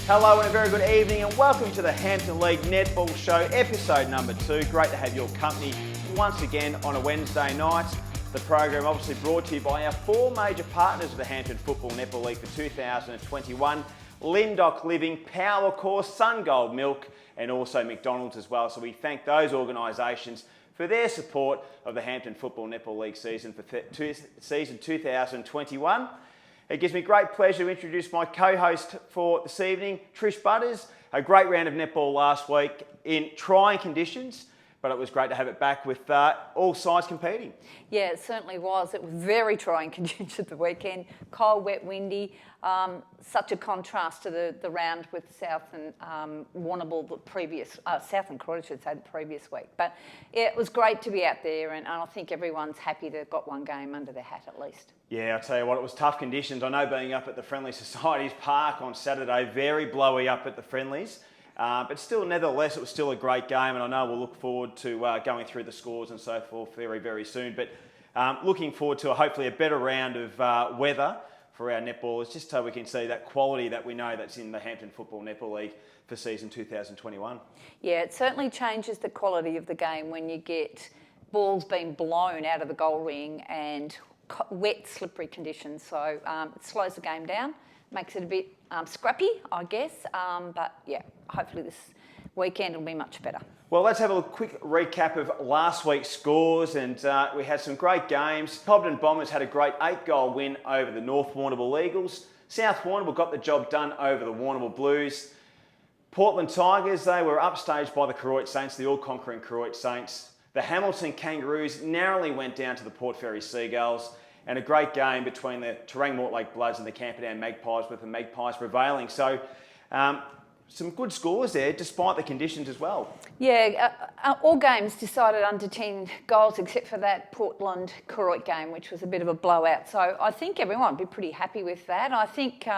Hello and a very good evening and welcome to the Hampton League Netball Show, episode number 2. Great to have your company once again on a Wednesday night. The program obviously brought to you by our 4 major partners of the Hampton Football Netball League for 2021. Lindock Living, Power Course, Sun Gold Milk and also McDonald's as well. So we thank those organisations for their support of the Hampton Football Netball League season for season 2021. It gives me great pleasure to introduce my co-host for this evening, Trish Butters. A great round of netball last week in trying conditions, but it was great to have it back with all sides competing. Yeah, it certainly was. It was very trying conditions at the weekend. Cold, wet, windy. Such a contrast to the round with South and Warrnambool the previous, South and Croydon, I should say, the previous week. But yeah, it was great to be out there, and I think everyone's happy to have got one game under their hat at least. Yeah, I'll tell you what, it was tough conditions. I know being up at the Friendly Societies Park on Saturday, very blowy up at the Friendlies. But still, nevertheless, it was still a great game, and I know we'll look forward to going through the scores and so forth very, very soon. But looking forward to hopefully a better round of weather for our netballers, just so we can see that quality that we know that's in the Hampton Football Netball League for season 2021. Yeah, it certainly changes the quality of the game when you get balls being blown out of the goal ring and wet, slippery conditions. So it slows the game down, makes it a bit scrappy, I guess. But yeah, hopefully this weekend will be much better. Well, let's have a quick recap of last week's scores, and we had some great games. Cobden Bombers had a great 8-goal win over the North Warrnambool Eagles. South Warrnambool got the job done over the Warrnambool Blues. Portland Tigers, they were upstaged by the Koroit Saints, the all-conquering Koroit Saints. The Hamilton Kangaroos narrowly went down to the Port Fairy Seagulls, and a great game between the Terang Mortlake Bloods and the Camperdown Magpies, with the Magpies prevailing. So some good scores there, despite the conditions as well. Yeah, all games decided under 10 goals, except for that Portland Koroit game, which was a bit of a blowout. So I think everyone would be pretty happy with that. I think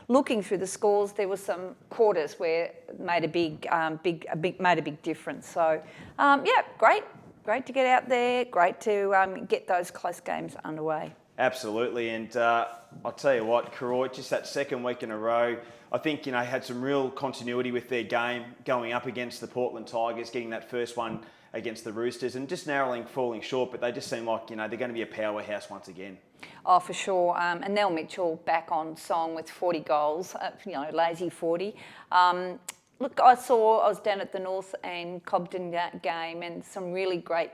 looking through the scores, there were some quarters where it made a big difference. So yeah, great to get out there. Great to get those close games underway. Absolutely, and I'll tell you what, Koroit, just that second week in a row, I think, had some real continuity with their game, going up against the Portland Tigers, getting that first one against the Roosters, and just narrowly falling short, but they just seem like, they're going to be a powerhouse once again. Oh, for sure. And Nell Mitchell back on song with 40 goals, lazy 40. Look, I was down at the North and Cobden game, and some really great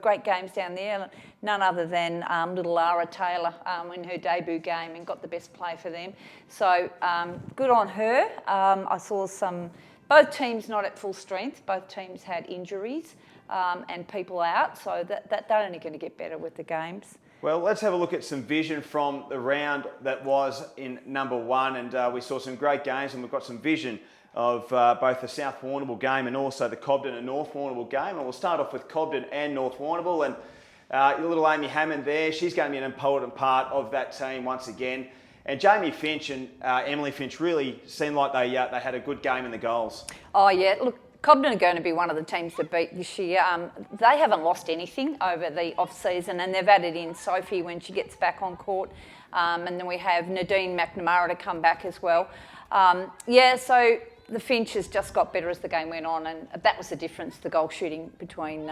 great games down there. None other than little Lara Taylor in her debut game, and got the best play for them. So good on her. I saw both teams not at full strength. Both teams had injuries and people out. So they're only going to get better with the games. Well, let's have a look at some vision from the round that was in number 1, and we saw some great games, and we've got some vision of both the South Warrnambool game and also the Cobden and North Warrnambool game. And we'll start off with Cobden and North Warrnambool, and your little Amy Hammond there, she's going to be an important part of that team once again. And Jamie Finch and Emily Finch really seemed like they had a good game in the goals. Oh yeah, look, Cobden are going to be one of the teams to beat this year. They haven't lost anything over the off-season, and they've added in Sophie when she gets back on court. And then we have Nadine McNamara to come back as well. So the Finches just got better as the game went on, and that was the difference, the goal shooting between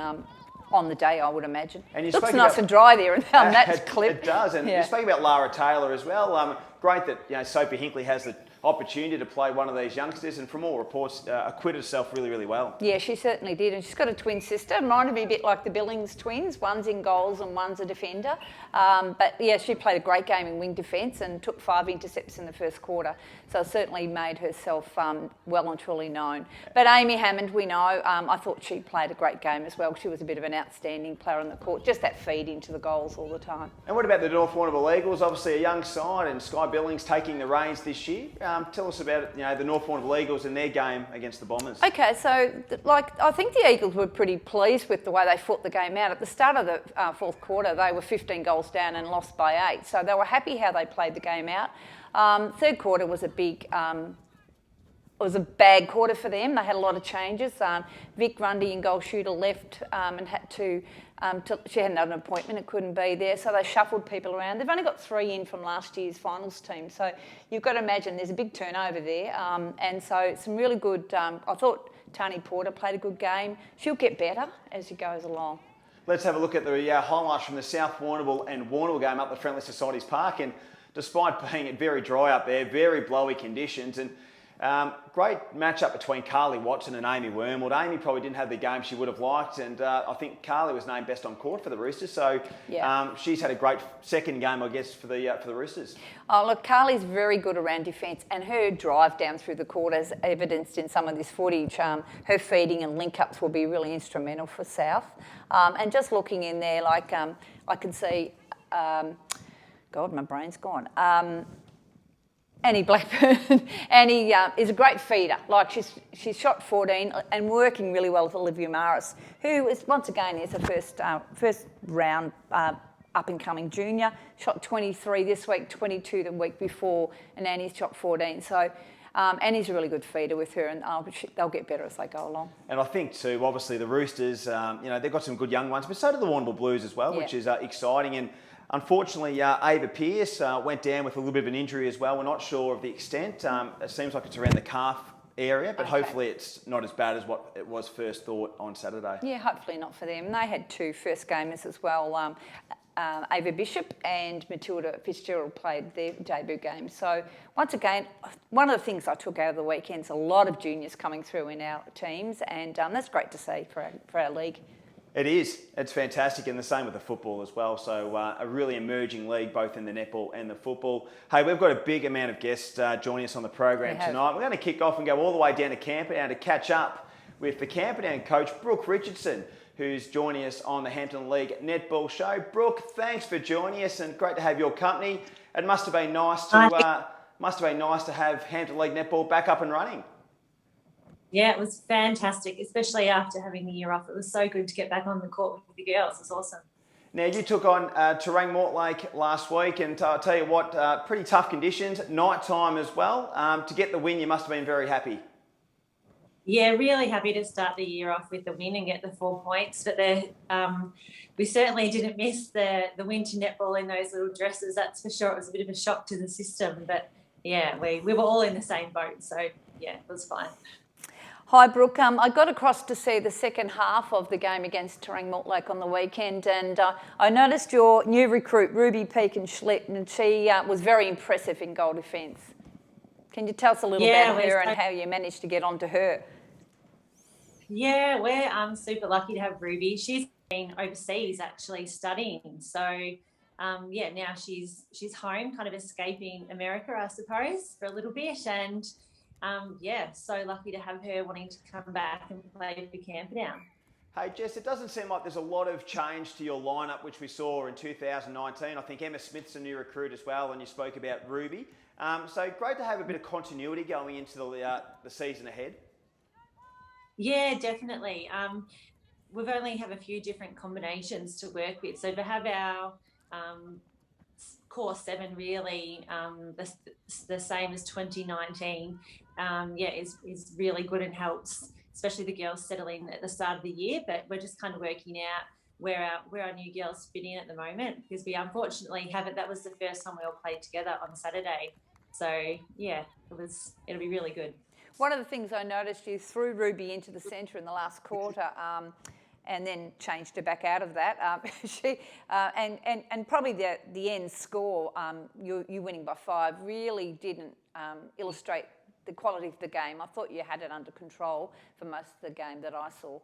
on the day, I would imagine. And it looks nice and dry there in that clip. It does, and you spoke about Lara Taylor as well. Great that Sophie Hinkley has the opportunity to play one of these youngsters, and from all reports, acquitted herself really, really well. Yeah, she certainly did, and she's got a twin sister. Reminded me a bit like the Billings twins. One's in goals and one's a defender. But yeah, she played a great game in wing defence and took 5 intercepts in the first quarter. So certainly made herself well and truly known. But Amy Hammond, we know, I thought she played a great game as well. She was a bit of an outstanding player on the court, just that feed into the goals all the time. And what about the North Warrnambool Eagles? Obviously a young side, and Sky Billings taking the reins this year. Tell us about the North Warrnambool Eagles and their game against the Bombers. Okay, so I think the Eagles were pretty pleased with the way they fought the game out. At the start of the fourth quarter, they were 15 goals down and lost by 8, so they were happy how they played the game out. Third quarter was a big was a bad quarter for them. They had a lot of changes. Vic Grundy in goal shooter left and had to, she had an appointment and couldn't be there, so they shuffled people around. They've only got 3 in from last year's finals team, so you've got to imagine there's a big turnover there. And so some really good, I thought Tony Porter played a good game. She'll get better as she goes along. Let's have a look at the highlights from the South Warrnambool and Warrnambool game up at Friendly Societies Park. And despite being very dry up there, very blowy conditions, and great matchup between Carly Watson and Amy Wormwood. Amy probably didn't have the game she would have liked, and I think Carly was named best on court for the Roosters. So she's had a great second game, I guess, for the Roosters. Oh, look, Carly's very good around defence, and her drive down through the court, as evidenced in some of this footage, her feeding and link-ups will be really instrumental for South. And just looking in there, like I can see, God, my brain's gone. Annie Blackburn. Annie is a great feeder. Like she's shot 14 and working really well with Olivia Maris, who is once again is a first round up and coming junior. Shot 23 this week, 22 the week before, and Annie's shot 14. So Annie's a really good feeder with her, and they'll get better as they go along. And I think too, obviously the Roosters, they've got some good young ones, but so do the Warrnambool Blues as well, which is exciting. And unfortunately, Ava Pearce went down with a little bit of an injury as well. We're not sure of the extent. It seems like it's around the calf area, but hopefully it's not as bad as what it was first thought on Saturday. Yeah, hopefully not for them. And they had 2 first gamers as well. Ava Bishop and Matilda Fitzgerald played their debut game. So once again, one of the things I took out of the weekend is a lot of juniors coming through in our teams, and that's great to see for our league. It is. It's fantastic, and the same with the football as well. So a really emerging league, both in the netball and the football. Hey, we've got a big amount of guests joining us on the program tonight. We're going to kick off and go all the way down to Camperdown to catch up with the Camperdown coach, Brooke Richardson, who's joining us on the Hampton League Netball Show. Brooke, thanks for joining us, and great to have your company. It must have been nice to have Hampton League Netball back up and running. Yeah, it was fantastic, especially after having the year off. It was so good to get back on the court with the girls. It was awesome. Now, you took on Terang Mortlake last week, and I'll tell you what, pretty tough conditions, night time as well. To get the win, you must have been very happy. Yeah, really happy to start the year off with the win and get the 4 points. But we certainly didn't miss the winter netball in those little dresses, that's for sure. It was a bit of a shock to the system. But, yeah, we were all in the same boat. So, yeah, it was fine. Hi, Brooke. I got across to see the second half of the game against Terang Mortlake on the weekend, and I noticed your new recruit, Ruby Pekin-Schlitt, and she was very impressive in goal defence. Can you tell us a little about her and how you managed to get onto her? Yeah, we're super lucky to have Ruby. She's been overseas actually studying. So, now she's home, kind of escaping America, I suppose, for a little bit. And, so lucky to have her wanting to come back and play for Camperdown. Hey, Jess, it doesn't seem like there's a lot of change to your lineup, which we saw in 2019. I think Emma Smith's a new recruit as well, and you spoke about Ruby. So great to have a bit of continuity going into the season ahead. Yeah, definitely. We've only have a few different combinations to work with. So to have our core 7 really the same as 2019, is really good and helps, especially the girls settling at the start of the year. But we're just kind of working out where our new girls fit in at the moment, because we unfortunately haven't. That was the first time we all played together on Saturday. So yeah, it'll be really good. One of the things I noticed, you threw Ruby into the centre in the last quarter, and then changed her back out of that. And probably the end score, you winning by 5, really didn't illustrate the quality of the game. I thought you had it under control for most of the game that I saw.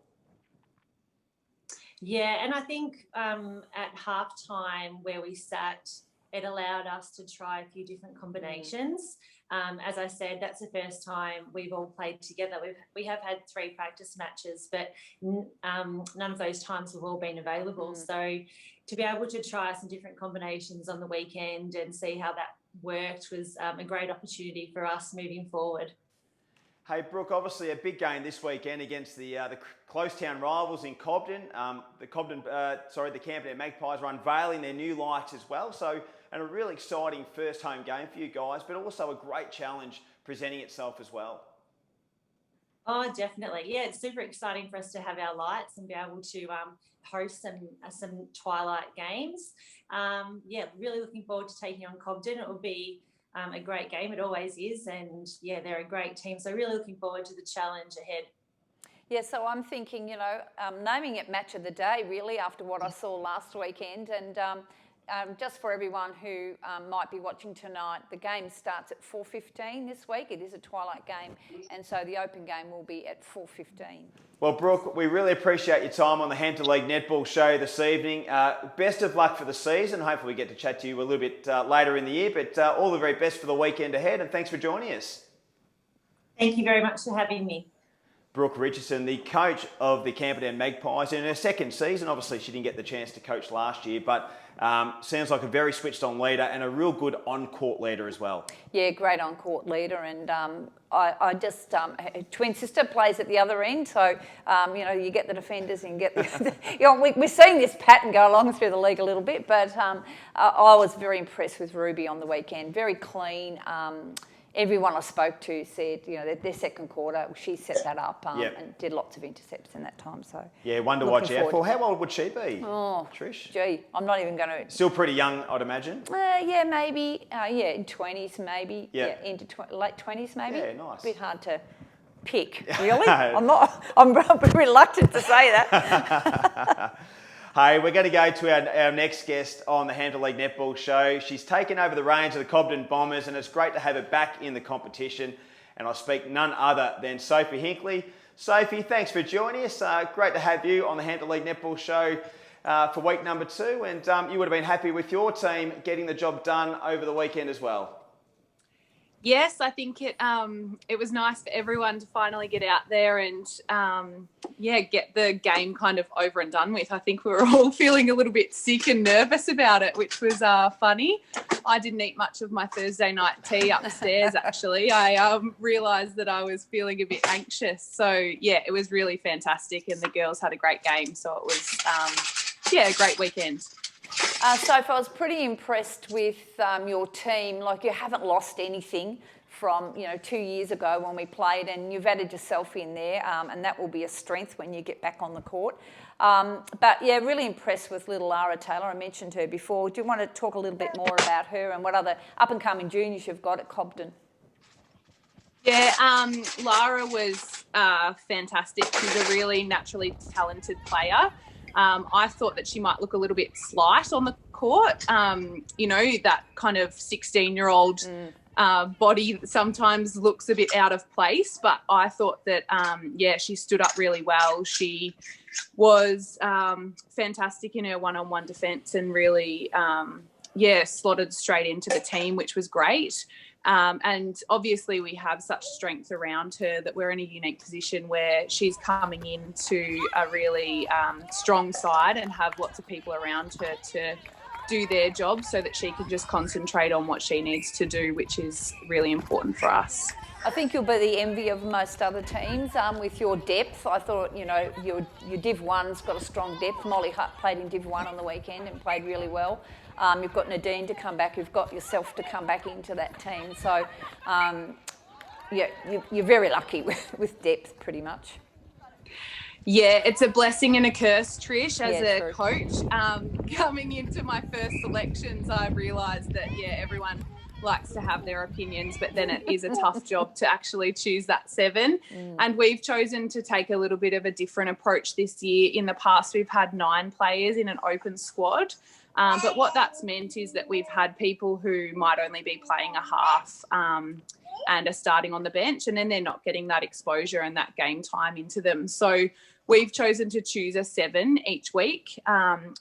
Yeah, and I think at halftime where we sat, it allowed us to try a few different combinations. As I said, that's the first time we've all played together. We have had 3 practice matches, but none of those times have all been available. So to be able to try some different combinations on the weekend and see how that worked was a great opportunity for us moving forward. Hey, Brooke, obviously a big game this weekend against the close town rivals in Cobden. The Camperdown Magpies are unveiling their new lights as well. So, and a really exciting first home game for you guys, but also a great challenge presenting itself as well. Oh, definitely. Yeah, it's super exciting for us to have our lights and be able to host some twilight games. Yeah, really looking forward to taking on Cobden. It will be a great game. It always is. And yeah, they're a great team. So really looking forward to the challenge ahead. Yeah, so I'm thinking, naming it Match of the Day, really, after what I saw last weekend. And just for everyone who might be watching tonight, the game starts at 4:15 this week. It is a twilight game, and so the open game will be at 4:15. Well, Brooke, we really appreciate your time on the Hampton League Netball Show this evening. Best of luck for the season. Hopefully we get to chat to you a little bit later in the year, but all the very best for the weekend ahead, and thanks for joining us. Thank you very much for having me. Brooke Richardson, the coach of the Camperdown Magpies in her second season. Obviously, she didn't get the chance to coach last year, but sounds like a very switched-on leader and a real good on-court leader as well. Yeah, great on-court leader, and I just her twin sister plays at the other end, so you get the defenders and you get the. We're seeing this pattern go along through the league a little bit, but I was very impressed with Ruby on the weekend. Very clean. Everyone I spoke to said, their second quarter, she set that up and did lots of intercepts in that time. So yeah, one to watch out for. How old would she be, Trish? Gee, I'm not even going to... Still pretty young, I'd imagine. Yeah, maybe. In 20s, maybe. Yeah, into late 20s, maybe. Yeah, nice. A bit hard to pick, really. I'm reluctant to say that. Hey, we're going to go to our next guest on the Hampton League Netball Show. She's taken over the reins of the Cobden Bombers, and it's great to have her back in the competition. And I speak none other than Sophie Hinkley. Sophie, thanks for joining us. Great to have you on the Hampton League Netball Show for week number 2. And you would have been happy with your team getting the job done over the weekend as well. Yes, I think it was nice for everyone to finally get out there and, get the game kind of over and done with. I think we were all feeling a little bit sick and nervous about it, which was funny. I didn't eat much of my Thursday night tea upstairs, actually. I realised that I was feeling a bit anxious. So, yeah, it was really fantastic and the girls had a great game. So it was, a great weekend. Sophie, I was pretty impressed with your team. Like, you haven't lost anything from 2 years ago when we played, and you've added yourself in there, and that will be a strength when you get back on the court. But yeah, really impressed with little Lara Taylor. I mentioned her before. Do you want to talk a little bit more about her and what other up-and-coming juniors you've got at Cobden? Yeah, Lara was fantastic. She's a really naturally talented player. I thought that she might look a little bit slight on the court, that kind of 16-year-old body that sometimes looks a bit out of place. But I thought that, she stood up really well. She was fantastic in her one-on-one defence and really, slotted straight into the team, which was great. And obviously we have such strength around her that we're in a unique position where she's coming into a really strong side and have lots of people around her to do their job so that she can just concentrate on what she needs to do, which is really important for us. I think you'll be the envy of most other teams with your depth. I thought, your Div 1's got a strong depth. Molly Hutt played in Div 1 on the weekend and played really well. You've got Nadine to come back. You've got yourself to come back into that team. So, you're very lucky with depth, pretty much. Yeah, it's a blessing and a curse, Trish, as a coach. Coming into my first selections, I realised that, everyone likes to have their opinions, but then it is a tough job to actually choose that 7. And we've chosen to take a little bit of a different approach this year. In the past, we've had 9 players in an open squad. But what that's meant is that we've had people who might only be playing a half and are starting on the bench, and then they're not getting that exposure and that game time into them. So we've chosen to choose a 7 each week.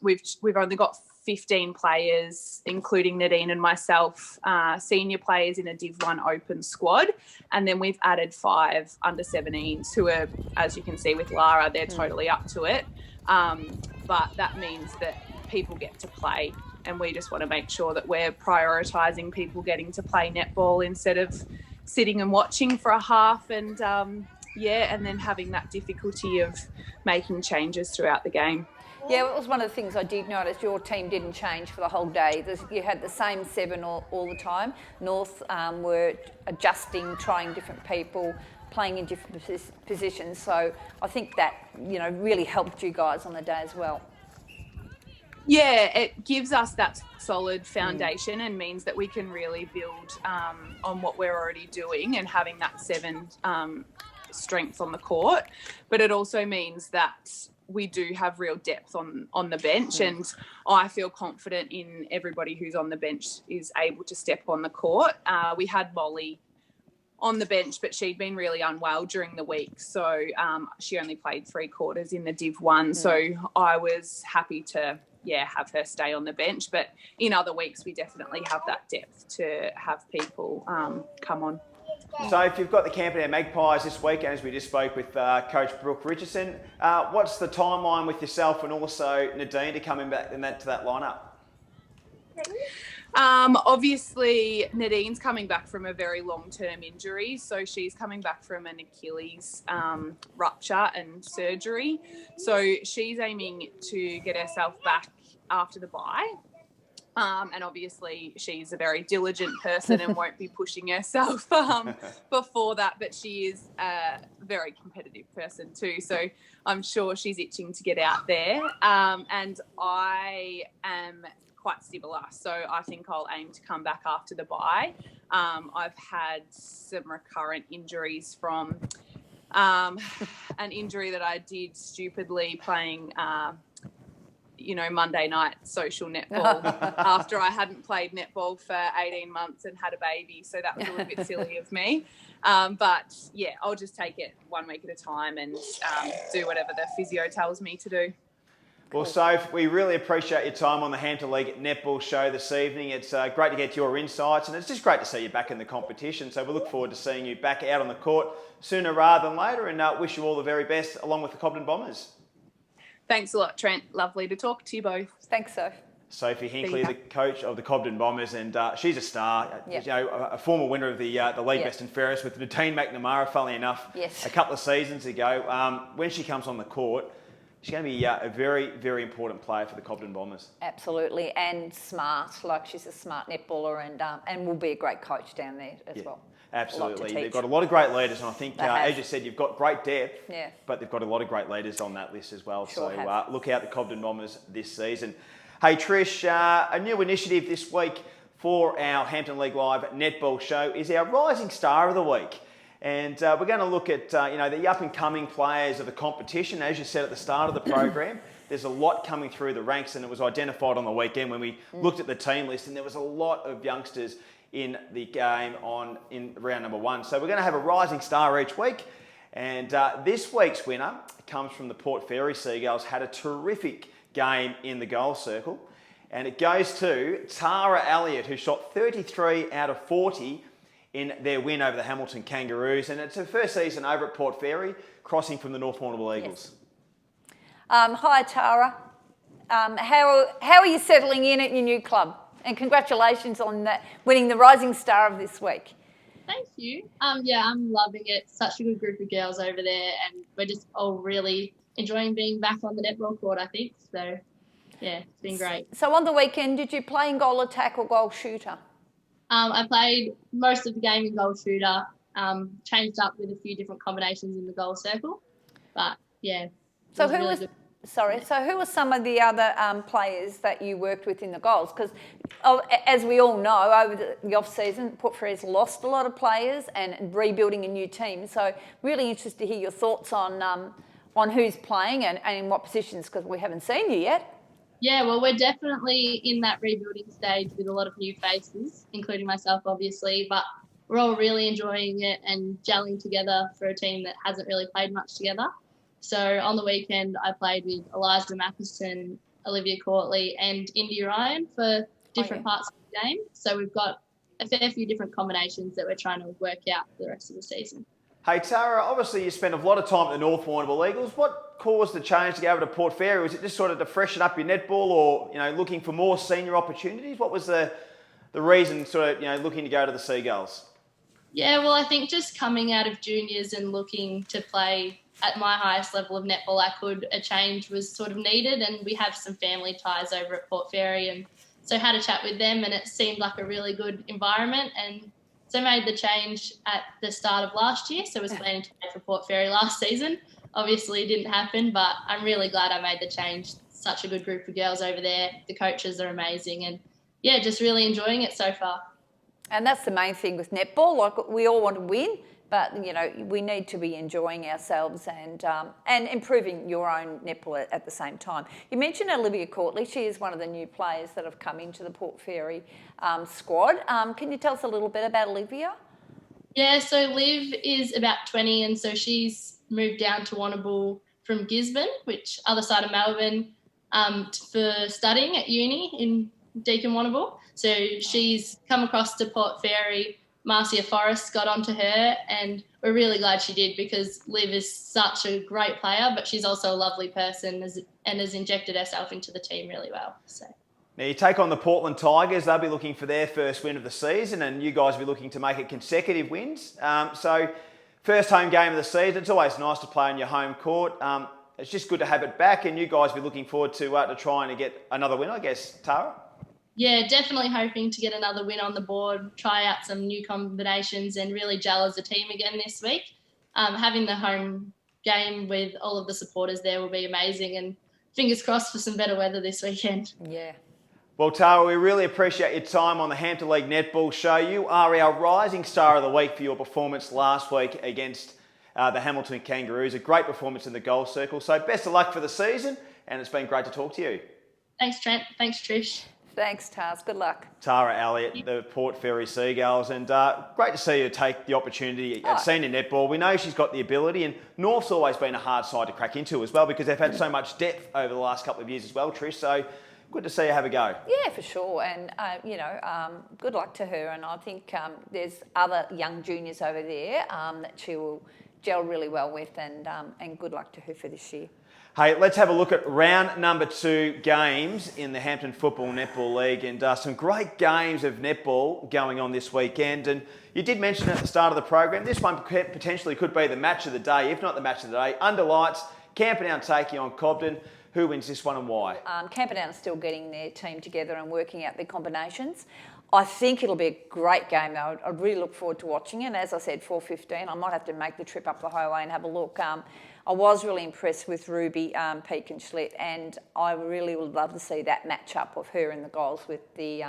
We've only got 15 players, including Nadine and myself, senior players in a Div 1 open squad. And then we've added 5 under 17s who are, as you can see with Lara, they're totally up to it. But that means that people get to play, and we just want to make sure that we're prioritising people getting to play netball instead of sitting and watching for a half and then having that difficulty of making changes throughout the game. Yeah, it was one of the things I did notice. Your team didn't change for the whole day. You had the same 7 all the time. North were adjusting, trying different people, playing in different positions. So I think that, really helped you guys on the day as well. Yeah, it gives us that solid foundation and means that we can really build on what we're already doing and having that 7 strength on the court. But it also means that we do have real depth on the bench, and I feel confident in everybody who's on the bench is able to step on the court. We had Molly on the bench, but she'd been really unwell during the week, so she only played 3 quarters in the Div 1. So I was happy to have her stay on the bench, but in other weeks we definitely have that depth to have people come on. So if you've got the Camperdown Magpies this weekend, as we just spoke with Coach Brooke Richardson, what's the timeline with yourself and also Nadine to coming back to that lineup? Obviously Nadine's coming back from a very long-term injury, so she's coming back from an Achilles rupture and surgery, so she's aiming to get herself back after the bye. And obviously she's a very diligent person and won't be pushing herself before that, but she is a very competitive person too, so I'm sure she's itching to get out there. And I am quite similar, so I think I'll aim to come back after the bye. I've had some recurrent injuries from an injury that I did stupidly playing Monday night social netball after I hadn't played netball for 18 months and had a baby, so that was a little bit silly of me. But yeah, I'll just take it 1 week at a time and do whatever the physio tells me to do. Well, Soph, we really appreciate your time on the Hampton League Netball Show this evening. It's great to get your insights, and it's just great to see you back in the competition. So we look forward to seeing you back out on the court sooner rather than later, and wish you all the very best along with the Cobden Bombers. Thanks a lot, Trent. Lovely to talk to you both. Thanks, Soph. Sophie Hinkley, the coach of the Cobden Bombers, and she's a star. Yep. A former winner of the League Best and Fairest with Nadine McNamara, funnily enough, a couple of seasons ago. When she comes on the court, she's going to be a very, very important player for the Cobden Bombers. Absolutely, and smart. She's a smart netballer, and will be a great coach down there as well. Absolutely. They've got a lot of great leaders, and I think, as you said, you've got great depth, but they've got a lot of great leaders on that list as well. Sure so look out the Cobden Bombers this season. Hey, Trish, a new initiative this week for our Hampton League Live Netball Show is our Rising Star of the Week. And we're going to look at the up-and-coming players of the competition. As you said at the start of the program, there's a lot coming through the ranks, and it was identified on the weekend when we looked at the team list, and there was a lot of youngsters in the game in round number 1. So we're going to have a Rising Star each week, and this week's winner comes from the Port Fairy Seagulls. Had a terrific game in the goal circle, and it goes to Tara Elliott, who shot 33 out of 40 in their win over the Hamilton Kangaroos, and it's her first season over at Port Fairy, crossing from the North Warrnambool Eagles. Hi, Tara. How are you settling in at your new club? And congratulations on that, winning the Rising Star of this week. Thank you. I'm loving it. Such a good group of girls over there, and we're just all really enjoying being back on the netball court, I think. So, yeah, it's been great. So on the weekend, did you play in goal attack or goal shooter? I played most of the game in goal shooter, changed up with a few different combinations in the goal circle. But, yeah. So who were some of the other players that you worked with in the goals? Because as we all know, over the off-season, Port Fair's lost a lot of players and rebuilding a new team. So really interested to hear your thoughts on who's playing and in what positions, because we haven't seen you yet. Yeah, well, we're definitely in that rebuilding stage with a lot of new faces, including myself, obviously, but we're all really enjoying it and gelling together for a team that hasn't really played much together. So on the weekend, I played with Eliza Matheson, Olivia Courtley and Indy Ryan for different parts of the game. So we've got a fair few different combinations that we're trying to work out for the rest of the season. Hey, Tara, obviously you spent a lot of time at the North Warrnambool Eagles. What caused the change to go over to Port Fairy? Was it just sort of to freshen up your netball, or looking for more senior opportunities? What was the reason sort of looking to go to the Seagulls? Yeah, well, I think just coming out of juniors and looking to play at my highest level of netball, a change was sort of needed, and we have some family ties over at Port Fairy, and so had a chat with them, and it seemed like a really good environment, and so made the change at the start of last year. So I was planning to play for Port Fairy last season. Obviously it didn't happen, but I'm really glad I made the change. Such a good group of girls over there. The coaches are amazing, and yeah, just really enjoying it so far. And that's the main thing with netball. Like, we all want to win, but we need to be enjoying ourselves and improving your own netball at the same time. You mentioned Olivia Courtley. She is one of the new players that have come into the Port Fairy squad. Can you tell us a little bit about Olivia? Yeah, so Liv is about 20, and so she's moved down to Warrnambool from Gisborne, which other side of Melbourne, for studying at uni in Deakin Warrnambool. So she's come across to Port Fairy. Marcia Forrest got onto her, and we're really glad she did, because Liv is such a great player, but she's also a lovely person and has injected herself into the team really well. So. Now you take on the Portland Tigers. They'll be looking for their first win of the season, and you guys will be looking to make it consecutive wins. So first home game of the season. It's always nice to play on your home court. It's just good to have it back, and you guys will be looking forward to trying to get another win, I guess, Tara? Yeah, definitely hoping to get another win on the board, try out some new combinations and really gel as a team again this week. Having the home game with all of the supporters there will be amazing, and fingers crossed for some better weather this weekend. Yeah. Well, Tara, we really appreciate your time on the Hampton League Netball Show. You are our rising star of the week for your performance last week against the Hamilton Kangaroos. A great performance in the goal circle. So best of luck for the season, and it's been great to talk to you. Thanks, Trent. Thanks, Trish. Thanks, Tars. Good luck. Tara Elliott, the Port Fairy Seagulls, and great to see her take the opportunity at senior netball. We know she's got the ability, and North's always been a hard side to crack into as well, because they've had so much depth over the last couple of years as well, Trish. So good to see her have a go. Yeah, for sure. And, good luck to her. And I think there's other young juniors over there that she will gel really well with, and good luck to her for this year. Hey, let's have a look at round number 2 games in the Hampton Football Netball League, and some great games of netball going on this weekend. And you did mention at the start of the program, this one potentially could be the match of the day, if not the match of the day. Under lights, Camperdown taking on Cobden. Who wins this one and why? Camperdown are still getting their team together and working out their combinations. I think it'll be a great game though. I really look forward to watching it. As I said, 4:15. I might have to make the trip up the highway and have a look. I was really impressed with Ruby Peakenschlitt, and I really would love to see that match-up of her in the goals with the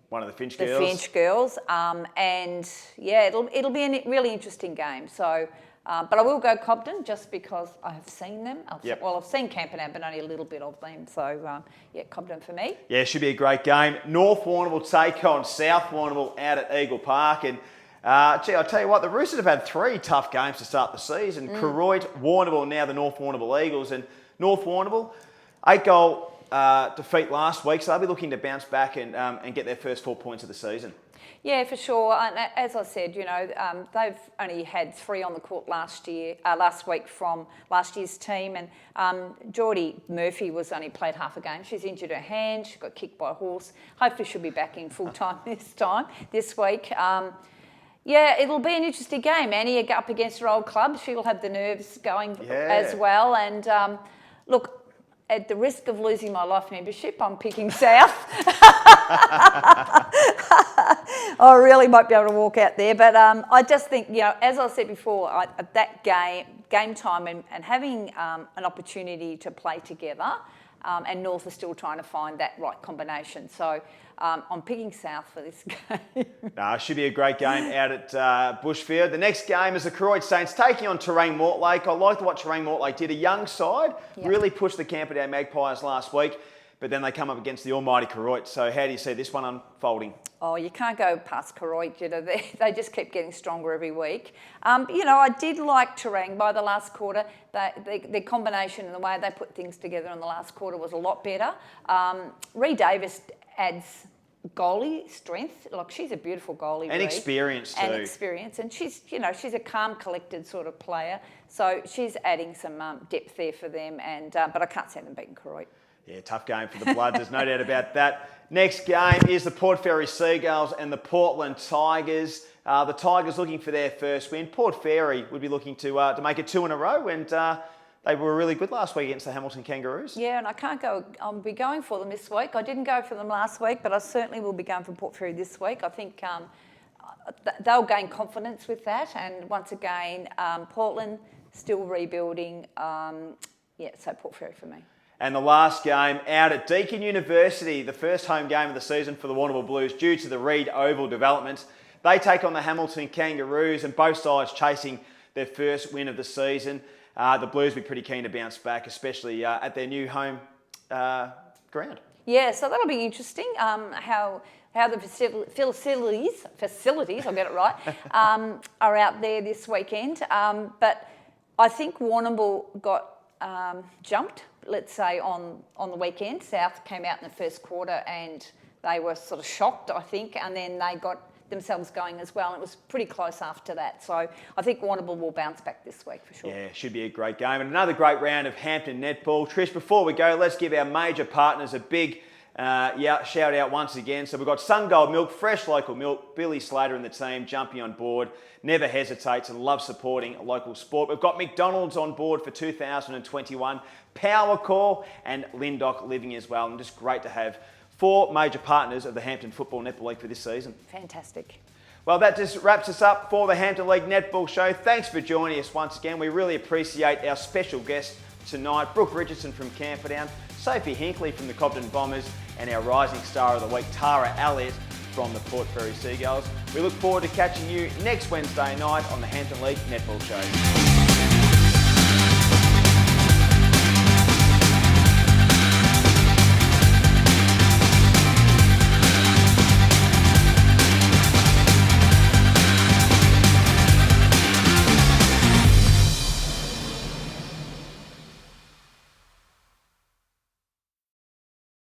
one of the Finch girls. The Finch girls. And yeah, it'll be a really interesting game. So, but I will go Cobden just because I have seen them. Well, I've seen Camperdown, but only a little bit of them. So yeah, Cobden for me. Yeah, it should be a great game. North Warrnambool take on South Warrnambool out at Eagle Park, and I'll tell you what, the Roosters have had 3 tough games to start the season. Koroit, Warrnambool, now the North Warrnambool Eagles. And North Warrnambool, 8-goal defeat last week, so they'll be looking to bounce back and get their first 4 points of the season. Yeah, for sure. And as I said, they've only had 3 on the court last week from last year's team. And Geordie Murphy was only played half a game. She's injured her hand. She got kicked by a horse. Hopefully she'll be back in full time this week. Yeah, it'll be an interesting game. Annie up against her old club. She'll have the nerves going as well. And look, at the risk of losing my life membership, I'm picking South. I really might be able to walk out there. But I just think, as I said before, at that game time and having an opportunity to play together, and North are still trying to find that right combination. So I'm picking South for this game. No, it should be a great game out at Bushfield. The next game is the Koroit Saints taking on Terang Mortlake. I liked what Terang Mortlake did. A young side, really pushed the Camperdown Magpies last week, but then they come up against the almighty Koroit. So how do you see this one unfolding? Oh, you can't go past Koroit. They just keep getting stronger every week. I did like Terang by the last quarter. Their combination and the way they put things together in the last quarter was a lot better. Ree Davis adds goalie strength. Like, she's a beautiful goalie. And experience too. And experience. And she's a calm, collected sort of player. So she's adding some depth there for them. And but I can't see them beating Koroit. Yeah, tough game for the Bloods, there's no doubt about that. Next game is the Port Fairy Seagulls and the Portland Tigers. The Tigers looking for their first win. Port Fairy would be looking to make it 2 in a row, and they were really good last week against the Hamilton Kangaroos. Yeah, and I'll be going for them this week. I didn't go for them last week, but I certainly will be going for Port Fairy this week. I think they'll gain confidence with that. And once again, Portland still rebuilding. So Port Fairy for me. And the last game out at Deakin University, the first home game of the season for the Warrnambool Blues due to the Reed Oval development. They take on the Hamilton Kangaroos, and both sides chasing their first win of the season. The Blues will be pretty keen to bounce back, especially at their new home ground. Yeah, so that'll be interesting. How the facilities, I'll get it right, are out there this weekend. But I think Warrnambool got jumped, let's say, on the weekend. South came out in the first quarter and they were sort of shocked, I think, and then they got themselves going as well. And it was pretty close after that. So I think Warrnambool will bounce back this week for sure. Yeah, should be a great game. And another great round of Hampton netball. Trish, before we go, let's give our major partners a big shout out once again. So we've got SunGold Milk, fresh local milk. Billy Slater and the team jumping on board. Never hesitates and loves supporting a local sport. We've got McDonald's on board for 2021. Power Call and Lindock Living as well. And just great to have 4 major partners of the Hampton Football Netball League for this season. Fantastic. Well, that just wraps us up for the Hampton League Netball Show. Thanks for joining us once again. We really appreciate our special guest tonight, Brooke Richardson from Camperdown, Sophie Hinkley from the Cobden Bombers, and our rising star of the week, Tara Elliott from the Port Fairy Seagulls. We look forward to catching you next Wednesday night on the Hampton League Netball Show.